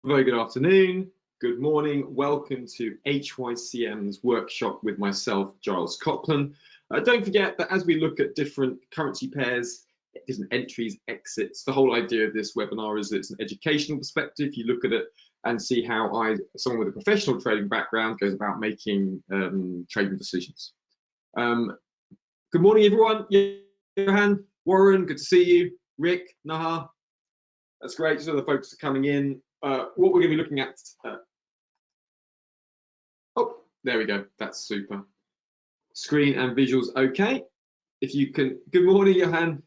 Very good afternoon, good morning. Welcome to HYCM's workshop with myself, Giles Copland. Don't forget that as we look at different currency pairs, different entries, exits, the whole idea of this webinar is that it's an educational perspective. You look at it and see how someone with a professional trading background, goes about making trading decisions. Good morning, everyone. Johan, Warren, good to see you. Rick, Naha, that's great. Just other folks are coming in. What we're going to be looking at, oh, there we go, that's super. Screen and visuals okay. If you can, good morning, Johan.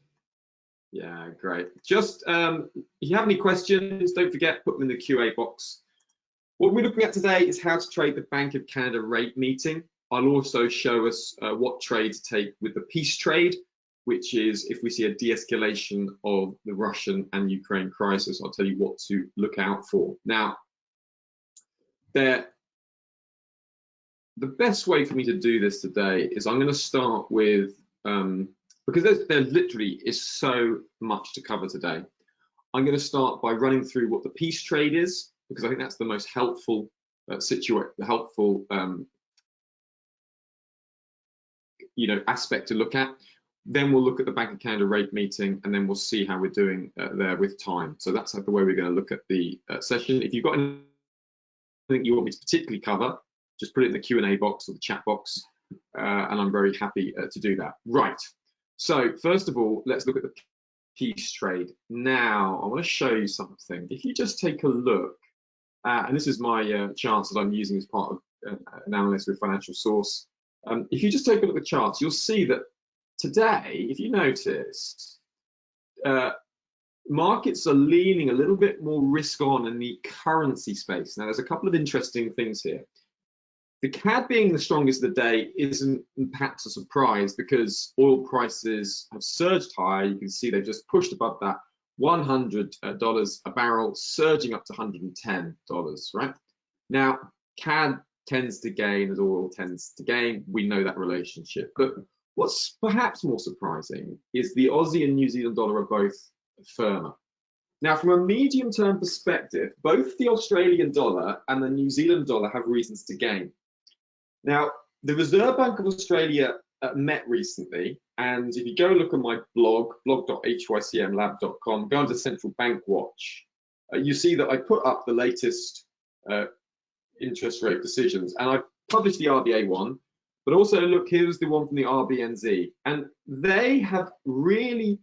Yeah, great. Just, if you have any questions, don't forget, put them in the QA box. What we're looking at today is how to trade the Bank of Canada rate meeting. I'll also show us what trades to take with the peace trade, which is if we see a de-escalation of the Russian and Ukraine crisis. I'll tell you what to look out for. Now, the best way for me to do this today is I'm going to start with, because there literally is so much to cover today, I'm going to start by running through what the peace trade is, because I think that's the most helpful aspect to look at. Then we'll look at the Bank of Canada rate meeting, and then we'll see how we're doing there with time. So that's the way we're going to look at the session. If you've got anything you want me to particularly cover, just put it in the Q&A box or the chat box, and I'm very happy to do that. Right. So first of all, let's look at the peace trade. Now, I want to show you something. If you just take a look, and this is my charts that I'm using as part of an analyst with Financial Source. If you just take a look at the charts, you'll see that today, if you notice, markets are leaning a little bit more risk on in the currency space. Now, there's a couple of interesting things here. The CAD being the strongest of the day isn't perhaps a surprise because oil prices have surged higher. You can see they've just pushed above that $100 a barrel, surging up to $110, right? Now, CAD tends to gain as oil tends to gain. We know that relationship. But what's perhaps more surprising is the Aussie and New Zealand dollar are both firmer. Now, from a medium-term perspective, both the Australian dollar and the New Zealand dollar have reasons to gain. Now, the Reserve Bank of Australia met recently, and if you go look at my blog, blog.hycmlab.com, go under Central Bank Watch, you see that I put up the latest interest rate decisions, and I published the RBA one, but also look, here's the one from the RBNZ, and they have really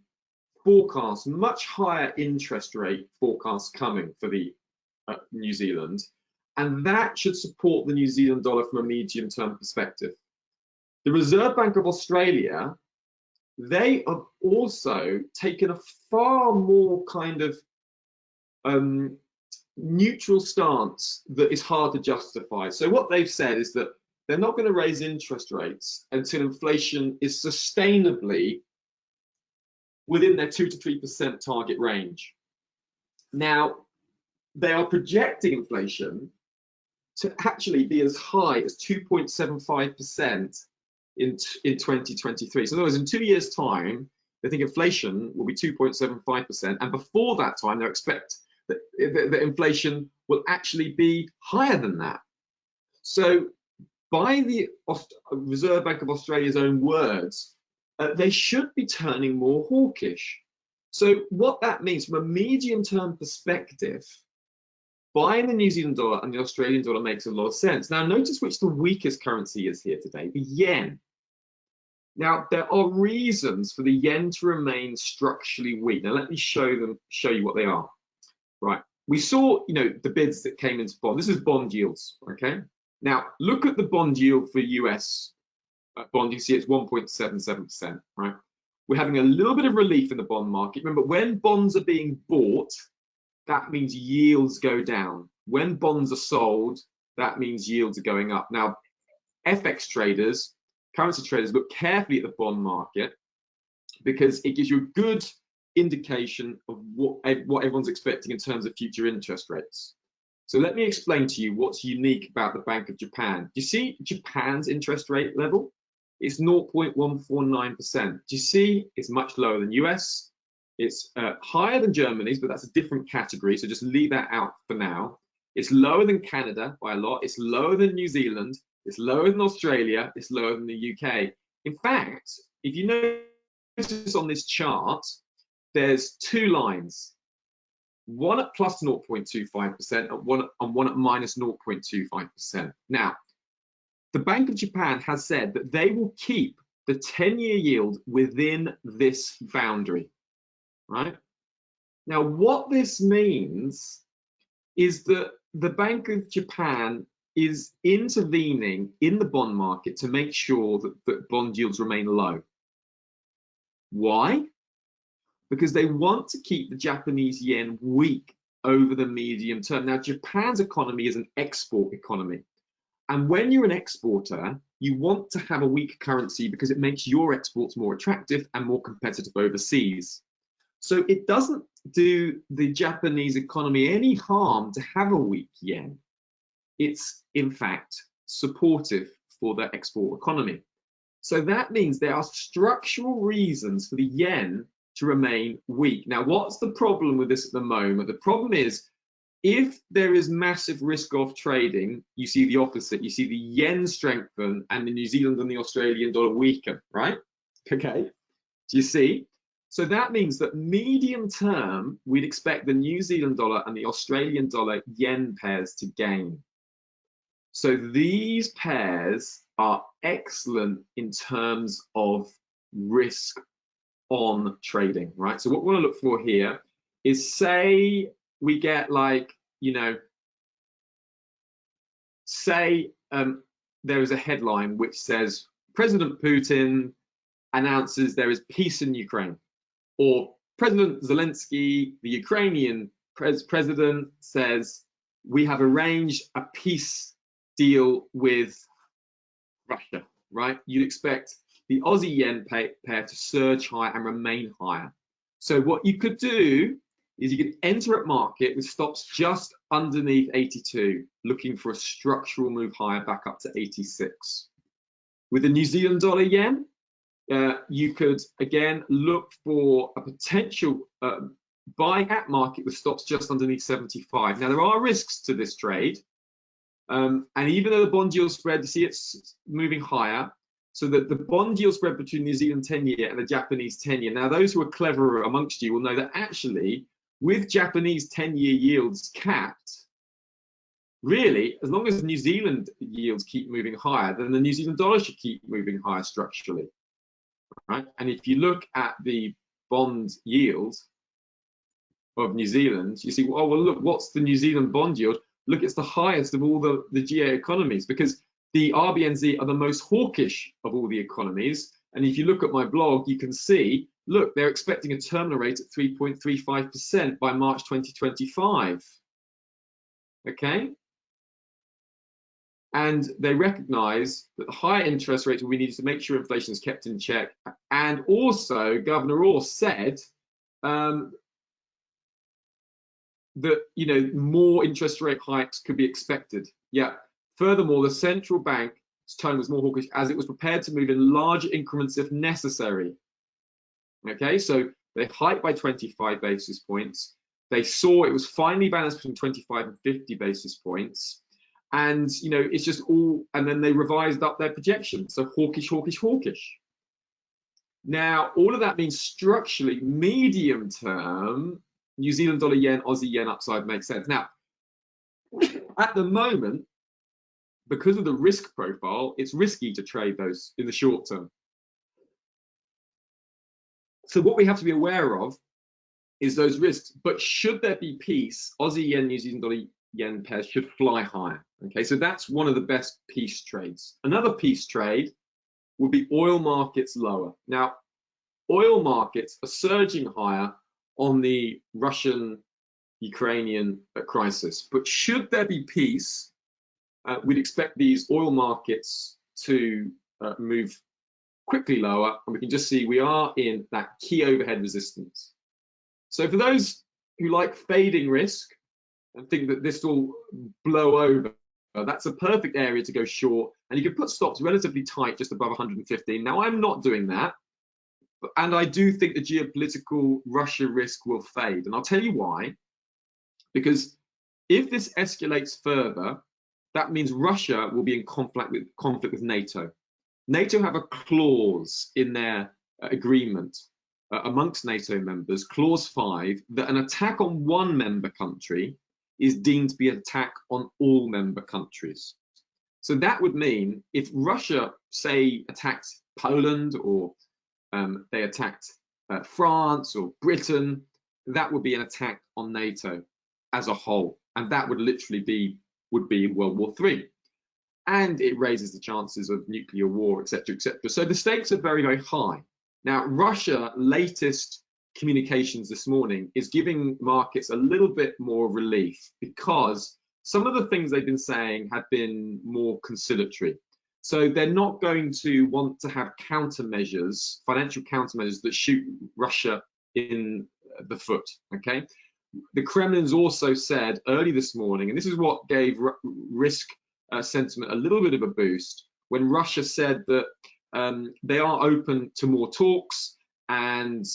forecast much higher interest rate forecasts coming for the New Zealand, and that should support the New Zealand dollar from a medium-term perspective. The Reserve Bank of Australia, they have also taken a far more kind of neutral stance that is hard to justify. So what they've said is that they're not going to raise interest rates until inflation is sustainably within their 2 to 3% target range. Now, they are projecting inflation to actually be as high as 2.75% in 2023. So in other words, in 2 years' time, they think inflation will be 2.75%, and before that time, they expect that inflation will actually be higher than that. So by the Reserve Bank of Australia's own words, they should be turning more hawkish. So what that means from a medium-term perspective, buying the New Zealand dollar and the Australian dollar makes a lot of sense. Now, notice which the weakest currency is here today, the yen. Now, there are reasons for the yen to remain structurally weak. Now, let me show you what they are. Right, we saw, the bids that came into bond. This is bond yields, okay? Now, look at the bond yield for US bond. You see it's 1.77%, right? We're having a little bit of relief in the bond market. Remember, when bonds are being bought, that means yields go down. When bonds are sold, that means yields are going up. Now, FX traders, currency traders, look carefully at the bond market because it gives you a good indication of what everyone's expecting in terms of future interest rates. So let me explain to you what's unique about the Bank of Japan. Do you see Japan's interest rate level? It's 0.149%. Do you see it's much lower than US? It's higher than Germany's, but that's a different category, so just leave that out for now. It's lower than Canada by a lot. It's lower than New Zealand. It's lower than Australia. It's lower than the UK. In fact, if you notice on this chart, there's two lines, one at plus 0.25% and one at minus 0.25%. Now, the Bank of Japan has said that they will keep the 10-year yield within this boundary, right? Now, what this means is that the Bank of Japan is intervening in the bond market to make sure that bond yields remain low. Why? Because they want to keep the Japanese yen weak over the medium term. Now, Japan's economy is an export economy. And when you're an exporter, you want to have a weak currency because it makes your exports more attractive and more competitive overseas. So it doesn't do the Japanese economy any harm to have a weak yen. It's, in fact, supportive for the export economy. So that means there are structural reasons for the yen to remain weak. Now, what's the problem with this at the moment? The problem is, if there is massive risk off trading, you see the opposite. You see the yen strengthen and the New Zealand and the Australian dollar weaken, right? Okay, do you see? So that means that medium term, we'd expect the New Zealand dollar and the Australian dollar yen pairs to gain. So these pairs are excellent in terms of risk on trading, right? So what we want to look for here is, say we get like, you know, say there is a headline which says President Putin announces there is peace in Ukraine, or President Zelensky, the Ukrainian president, says we have arranged a peace deal with Russia, right? You'd expect the Aussie yen pair to surge higher and remain higher. So what you could do is you could enter at market with stops just underneath 82, looking for a structural move higher back up to 86. With the New Zealand dollar yen, you could again look for a potential buying at market with stops just underneath 75. Now, there are risks to this trade. And even though the bond yield spread, you see it's moving higher, so that the bond yield spread between New Zealand 10-year and the Japanese 10-year. Now, those who are cleverer amongst you will know that actually, with Japanese 10-year yields capped, really, as long as New Zealand yields keep moving higher, then the New Zealand dollar should keep moving higher structurally, right? And if you look at the bond yield of New Zealand, you see, oh, well, look, what's the New Zealand bond yield? Look, it's the highest of all the GA economies, because the RBNZ are the most hawkish of all the economies. And if you look at my blog, you can see, look, they're expecting a terminal rate at 3.35% by March 2025. Okay? And they recognize that the higher interest rates will be needed to make sure inflation is kept in check. And also, Governor Orr said that, you know, more interest rate hikes could be expected. Yeah. Furthermore, the central bank's tone was more hawkish, as it was prepared to move in larger increments if necessary. Okay, so they hiked by 25 basis points. They saw it was finely balanced between 25 and 50 basis points. And, you know, it's just all, and then they revised up their projections. So hawkish, hawkish, hawkish. Now, all of that means structurally, medium term, New Zealand dollar yen, Aussie yen upside makes sense. Now, at the moment, because of the risk profile, it's risky to trade those in the short term. So what we have to be aware of is those risks. But should there be peace, Aussie yen, New Zealand dollar yen pairs should fly higher. Okay, so that's one of the best peace trades. Another peace trade would be oil markets lower. Now, oil markets are surging higher on the Russian-Ukrainian crisis. But should there be peace, we'd expect these oil markets to move quickly lower, and we can just see we are in that key overhead resistance. So for those who like fading risk and think that this will blow over, that's a perfect area to go short, and you can put stops relatively tight just above 115. Now, I'm not doing that. And I do think the geopolitical Russia risk will fade. And I'll tell you why. Because if this escalates further, that means Russia will be in conflict with NATO. NATO have a clause in their agreement amongst NATO members, clause 5, that an attack on one member country is deemed to be an attack on all member countries. So that would mean if Russia, say, attacked Poland, or they attacked France or Britain, that would be an attack on NATO as a whole, and that would literally would be World War III. And it raises the chances of nuclear war, etc., etc. So the stakes are very, very high. Now, Russia latest communications this morning is giving markets a little bit more relief, because some of the things they've been saying have been more conciliatory. So they're not going to want to have countermeasures, financial countermeasures that shoot Russia in the foot, okay? The Kremlin's also said early this morning, and this is what gave risk sentiment a little bit of a boost, when Russia said that they are open to more talks, and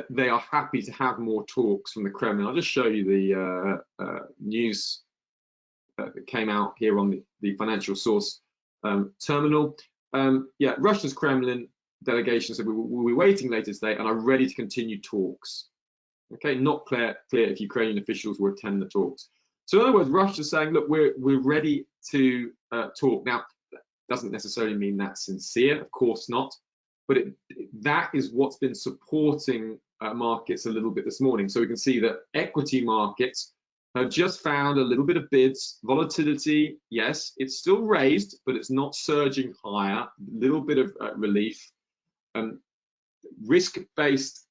they are happy to have more talks from the Kremlin. I'll just show you the news that came out here on the financial source terminal. Yeah, Russia's Kremlin delegation said we'll be waiting later today and are ready to continue talks. Okay, not clear if Ukrainian officials will attend the talks. So in other words, Russia's saying, look, we're ready to talk. Now, that doesn't necessarily mean that's sincere, of course not, but that is what's been supporting markets a little bit this morning. So we can see that equity markets have just found a little bit of bids. Volatility, yes, it's still raised, but it's not surging higher. A little bit of relief. Risk-based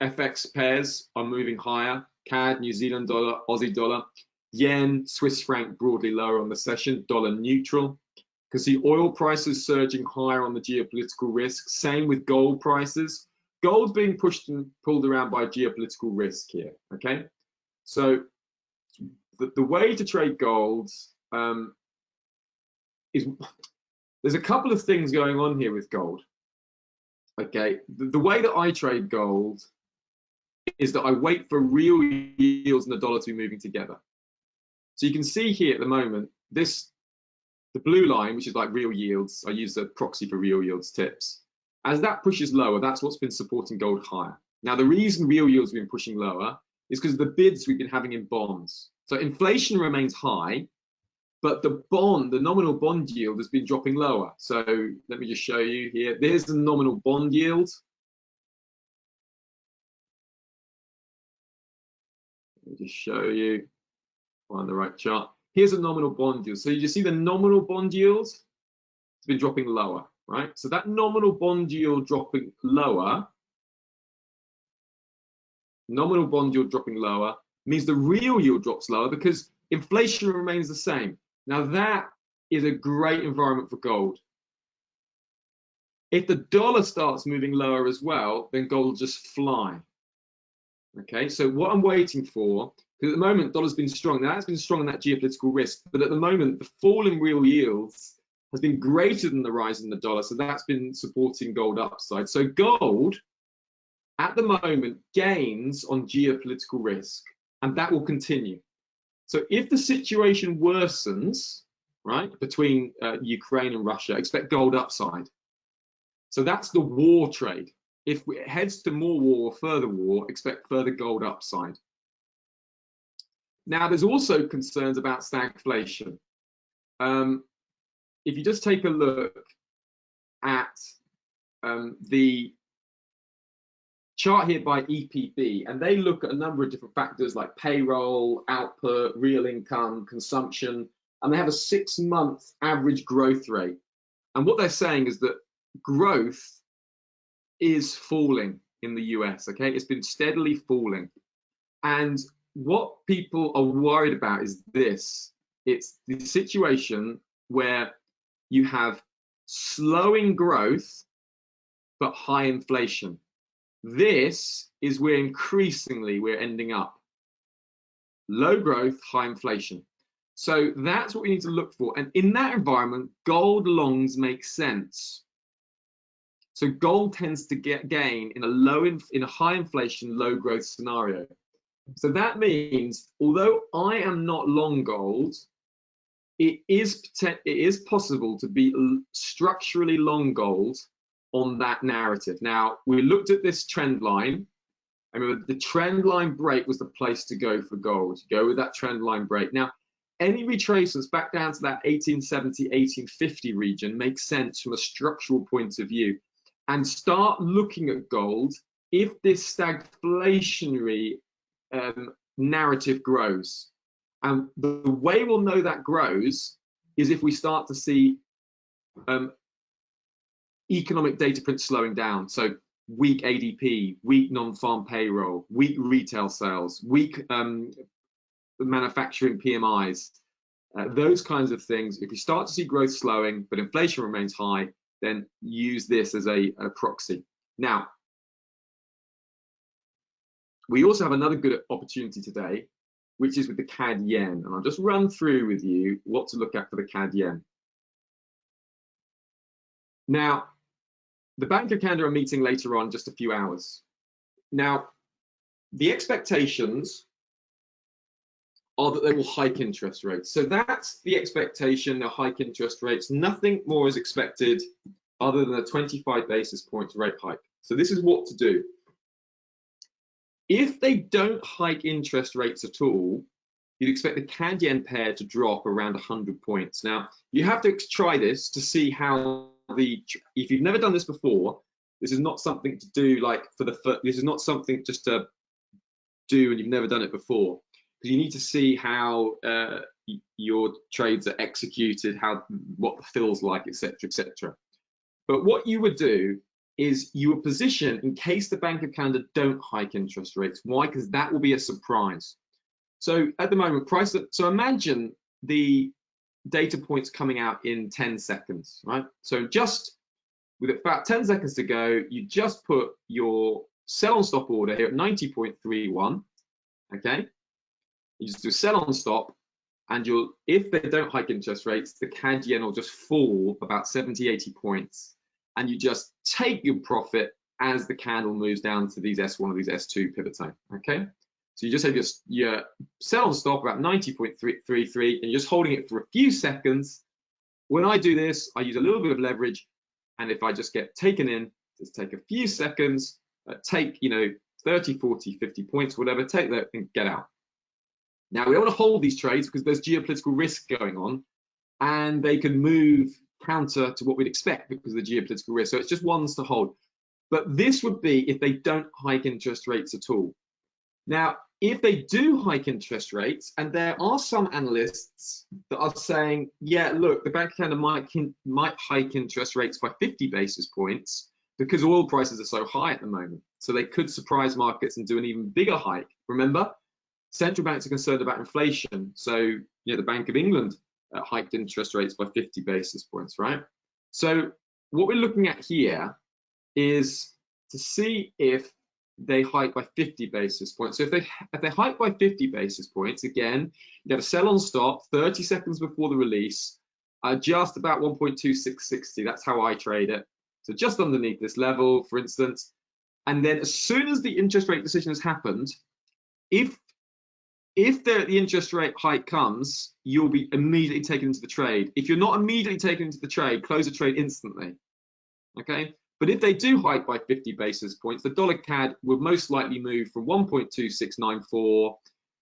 FX pairs are moving higher. Cad, New Zealand dollar, Aussie dollar, yen, Swiss franc broadly lower on the session, dollar neutral. You can see oil prices surging higher on the geopolitical risk. Same with gold prices. Gold's being pushed and pulled around by geopolitical risk here, okay? So the way to trade gold is, there's a couple of things going on here with gold. Okay, the way that I trade gold is that I wait for real yields and the dollar to be moving together. So you can see here at the moment, the blue line, which is like real yields, I use the proxy for real yields tips. As that pushes lower, that's what's been supporting gold higher. Now, the reason real yields have been pushing lower is because of the bids we've been having in bonds. So inflation remains high, but the nominal bond yield has been dropping lower. So let me just show you here. There's the nominal bond yield. Let me just show you on the right chart. Here's a nominal bond yield. So you see the nominal bond yield has been dropping lower, right? So that nominal bond yield dropping lower, means the real yield drops lower because inflation remains the same. Now that is a great environment for gold. If the dollar starts moving lower as well, then gold will just fly. Okay, so what I'm waiting for, because at the moment dollar's been strong. Now it's been strong in that geopolitical risk, but at the moment the fall in real yields has been greater than the rise in the dollar, so that's been supporting gold upside. So gold at the moment gains on geopolitical risk, and that will continue. So if the situation worsens, right, between Ukraine and Russia, expect gold upside. So that's the war trade. If it heads to more war or further war, expect further gold upside. Now, there's also concerns about stagflation. If you just take a look at the chart here by EPB, and they look at a number of different factors like payroll, output, real income, consumption, and they have a 6-month average growth rate. And what they're saying is that growth is falling in the US, okay? It's been steadily falling. And what people are worried about is this. It's the situation where you have slowing growth, but high inflation. This is where increasingly we're ending up. Low growth, high inflation. So that's what we need to look for. And in that environment, gold longs make sense. So gold tends to gain in a high inflation, low growth scenario. So that means, although I am not long gold, it is possible to be structurally long gold on that narrative. Now, we looked at this trend line. I remember the trend line break was the place to go for gold. Go with that trend line break. Now, any retracements back down to that 1870, 1850 region makes sense from a structural point of view. And start looking at gold if this stagflationary narrative grows. And the way we'll know that grows is if we start to see economic data prints slowing down. So weak ADP, weak non-farm payroll, weak retail sales, weak manufacturing PMIs, those kinds of things. If you start to see growth slowing, but inflation remains high, then use this as a proxy. Now, we also have another good opportunity today, which is with the Cad Yen. And I'll just run through with you what to look at for the Cad Yen. Now, the Bank of Canada are meeting later on, just a few hours. Now, the expectations are that they will hike interest rates. So that's the expectation, they'll hike interest rates. Nothing more is expected other than a 25 basis points rate hike. So this is what to do. If they don't hike interest rates at all, you'd expect the Cad Yen pair to drop around 100 points. Now, you have to try this to see how if you've never done this before, this is not something to do like this is not something just to do and you've never done it before. Because you need to see how your trades are executed, what the fill's like, etc., etc. But what you would do is you would position in case the Bank of Canada don't hike interest rates. Why? Because that will be a surprise. So at the moment, so imagine the data points coming out in 10 seconds, right? So just with about 10 seconds to go, you just put your sell on stop order here at 90.31, okay? You just do sell on stop, and if they don't hike interest rates, the Cad Yen will just fall about 70, 80 points, and you just take your profit as the candle moves down to these S1 or these S2 pivot zone, okay? So you just have your sell on stop about 90.33, and you're just holding it for a few seconds. When I do this, I use a little bit of leverage, and if I just get taken in, just take a few seconds, take 30, 40, 50 points, whatever, take that and get out. Now, we don't want to hold these trades because there's geopolitical risk going on, and they can move counter to what we'd expect because of the geopolitical risk. So it's just ones to hold. But this would be if they don't hike interest rates at all. Now, if they do hike interest rates, and there are some analysts that are saying, yeah, look, the Bank of Canada might hike interest rates by 50 basis points because oil prices are so high at the moment. So they could surprise markets and do an even bigger hike. Remember, central banks are concerned about inflation. So, the Bank of England hiked interest rates by 50 basis points, right? So what we're looking at here is to see if they hike by 50 basis points. So if they hike by 50 basis points, again, you have a sell on stop 30 seconds before the release, just about 1.2660. That's how I trade it. So just underneath this level, for instance. And then as soon as the interest rate decision has happened, if the interest rate hike comes, you'll be immediately taken into the trade. If you're not immediately taken into the trade, close the trade instantly. Okay? But if they do hike by 50 basis points, the dollar CAD will most likely move from 1.2694,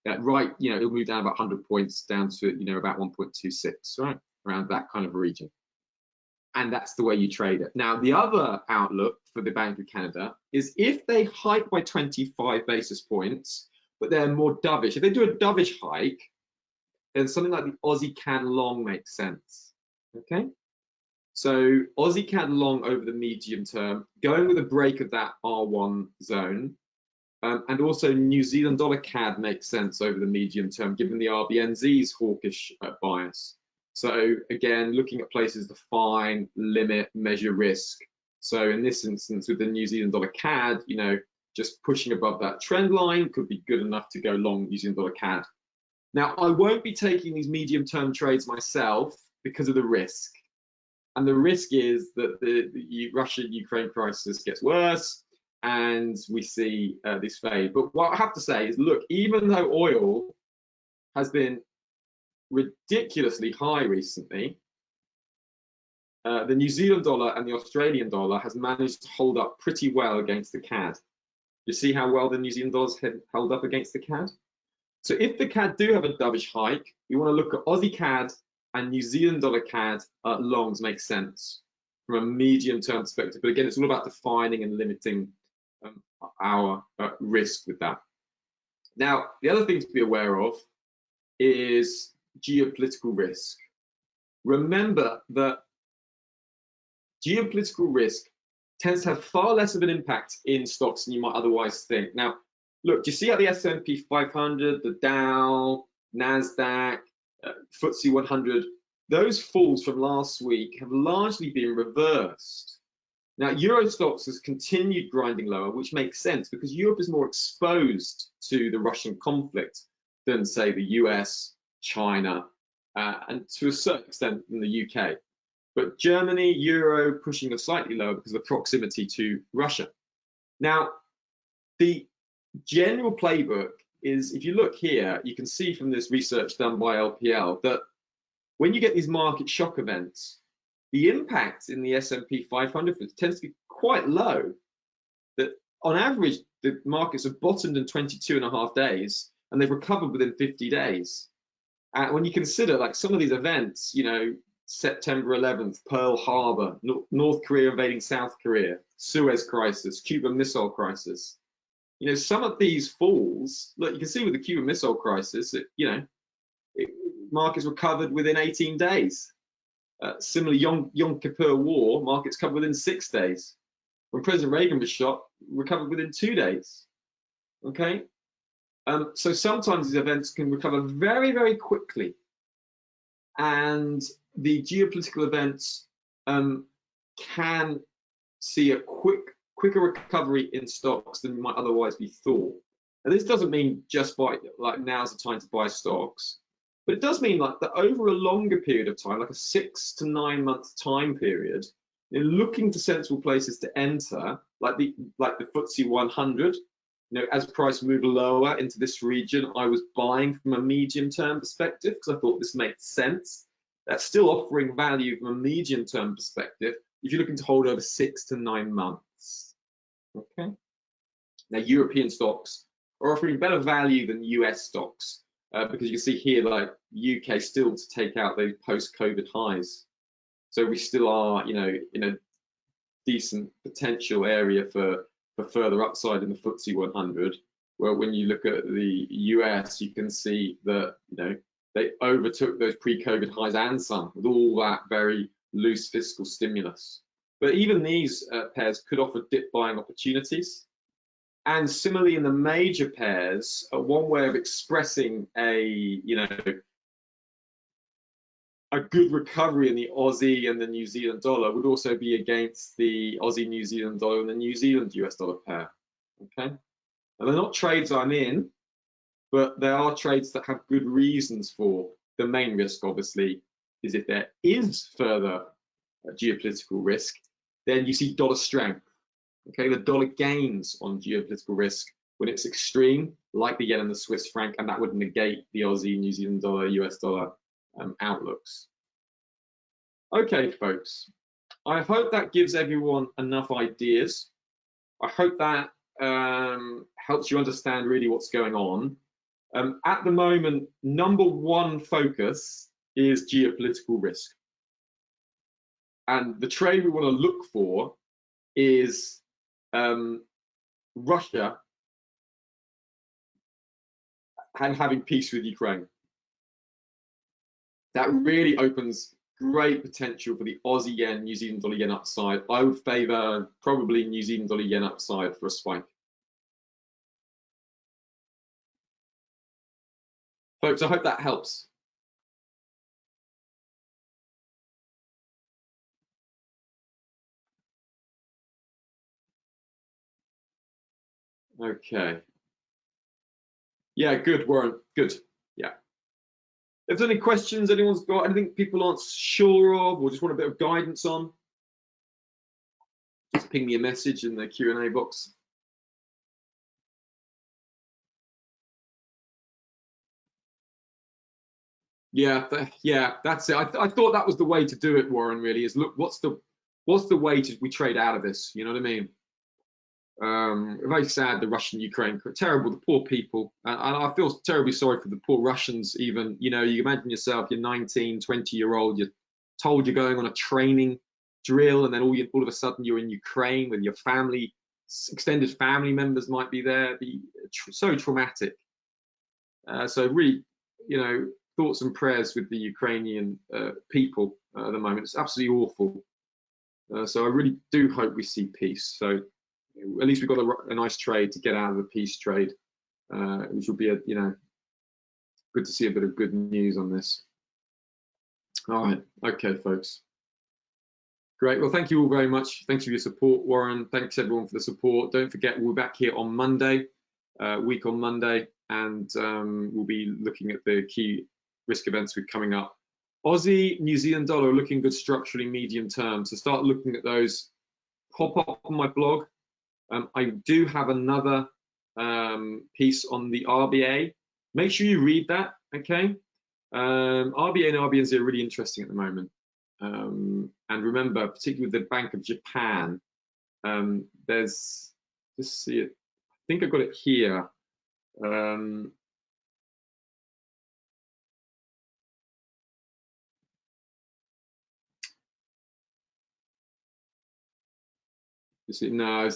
it'll move down about 100 points down to, about 1.26, right? Around that kind of region. And that's the way you trade it. Now, the other outlook for the Bank of Canada is if they hike by 25 basis points, but they're more dovish. If they do a dovish hike, then something like the Aussie CAD long makes sense, okay? So Aussie CAD long over the medium term, going with a break of that R1 zone, and also New Zealand dollar CAD makes sense over the medium term, given the RBNZ's hawkish bias. So again, looking at places to find, limit, measure risk. So in this instance, with the New Zealand dollar CAD, just pushing above that trend line could be good enough to go long New Zealand dollar CAD. Now, I won't be taking these medium-term trades myself because of the risk. And the risk is that the Russia-Ukraine crisis gets worse, and we see this fade. But what I have to say is, look, even though oil has been ridiculously high recently, the New Zealand dollar and the Australian dollar has managed to hold up pretty well against the CAD. You see how well the New Zealand dollar's held up against the CAD? So if the CAD do have a dovish hike, we want to look at Aussie CAD and New Zealand dollar CAD longs make sense from a medium-term perspective. But again, it's all about defining and limiting our risk with that. Now, the other thing to be aware of is geopolitical risk. Remember that geopolitical risk tends to have far less of an impact in stocks than you might otherwise think. Now, look, do you see how the S&P 500, the Dow, NASDAQ, FTSE 100, those falls from last week have largely been reversed. Now, Euro stocks has continued grinding lower, which makes sense because Europe is more exposed to the Russian conflict than, say, the US, China, and to a certain extent in the UK. But Germany, Euro pushing slightly lower because of the proximity to Russia. Now, the general playbook is, if you look here, you can see from this research done by LPL that when you get these market shock events, the impact in the S&P 500 tends to be quite low. That on average, the markets have bottomed in 22.5 days and they've recovered within 50 days. When you consider like some of these events, you know, September 11th, Pearl Harbor, North Korea invading South Korea, Suez crisis, Cuban Missile Crisis. You know, some of these falls, look, you can see with the Cuban Missile Crisis, markets recovered within 18 days. Similarly, Yom Kippur War, markets covered within 6 days. When President Reagan was shot, recovered within 2 days. Okay? So sometimes these events can recover very, very quickly. And the geopolitical events can see a quicker recovery in stocks than might otherwise be thought. And this doesn't mean just like now's the time to buy stocks, but it does mean like that over a longer period of time, like a 6 to 9 month time period, you're looking for sensible places to enter, like the FTSE 100. You know, as price moved lower into this region, I was buying from a medium-term perspective because I thought this made sense. That's still offering value from a medium-term perspective if you're looking to hold over 6 to 9 months. Okay. Now, European stocks are offering better value than US stocks because you can see here, like UK still to take out those post-COVID highs. So we still are, you know, in a decent potential area for further upside in the FTSE 100. Where when you look at the US, you can see that, you know, they overtook those pre-COVID highs and some with all that very loose fiscal stimulus. But even these pairs could offer dip buying opportunities. And similarly in the major pairs, one way of expressing a good recovery in the Aussie and the New Zealand dollar would also be against the Aussie New Zealand dollar and the New Zealand US dollar pair. Okay, and they're not trades I'm in, but there are trades that have good reasons for. The main risk, obviously, is if there is further geopolitical risk, then you see dollar strength. Okay, the dollar gains on geopolitical risk when it's extreme, like the yen and the Swiss franc, and that would negate the Aussie, New Zealand dollar, US dollar outlooks. Okay, folks, I hope that gives everyone enough ideas. I hope that helps you understand really what's going on. At the moment, number one focus is geopolitical risk. And the trade we want to look for is Russia and having peace with Ukraine. That really opens great potential for the Aussie yen, New Zealand dollar yen upside. I would favor probably New Zealand dollar yen upside for a spike. Folks, I hope that helps. Okay. Yeah, good, Warren. Good. Yeah. If there's any questions anyone's got, anything people aren't sure of or just want a bit of guidance on, just ping me a message in the Q&A box. Yeah, that's it. I thought that was the way to do it, Warren. Really, is look, what's the way we trade out of this? You know what I mean? Very sad, the Russian-Ukraine, terrible, the poor people. And I feel terribly sorry for the poor Russians even. You know, you imagine yourself, you're 19, 20-year-old, you're told you're going on a training drill, and then all of a sudden you're in Ukraine with your family, extended family members might be there. It'd be so traumatic. So really, you know, thoughts and prayers with the Ukrainian people at the moment. It's absolutely awful. So I really do hope we see peace. So at least we've got a nice trade to get out of the peace trade, which will be, you know, good to see a bit of good news on this. All right, okay, folks. Great. Well, thank you all very much. Thanks for your support, Warren. Thanks everyone for the support. Don't forget, we'll be back here on Monday, week on Monday, and we'll be looking at the key risk events we're coming up. Aussie, New Zealand dollar looking good structurally medium term. So start looking at those. Pop up on my blog. I do have another piece on the RBA. Make sure you read that, okay? RBA and RBNZ are really interesting at the moment. And remember, particularly with the Bank of Japan, there's, just see it, I think I've got it here. You see, no,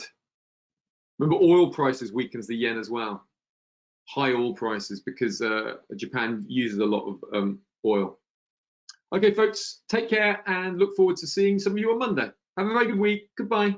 remember oil prices weakens the yen as well. High oil prices because Japan uses a lot of oil. Okay, folks, take care and look forward to seeing some of you on Monday. Have a very good week. Goodbye.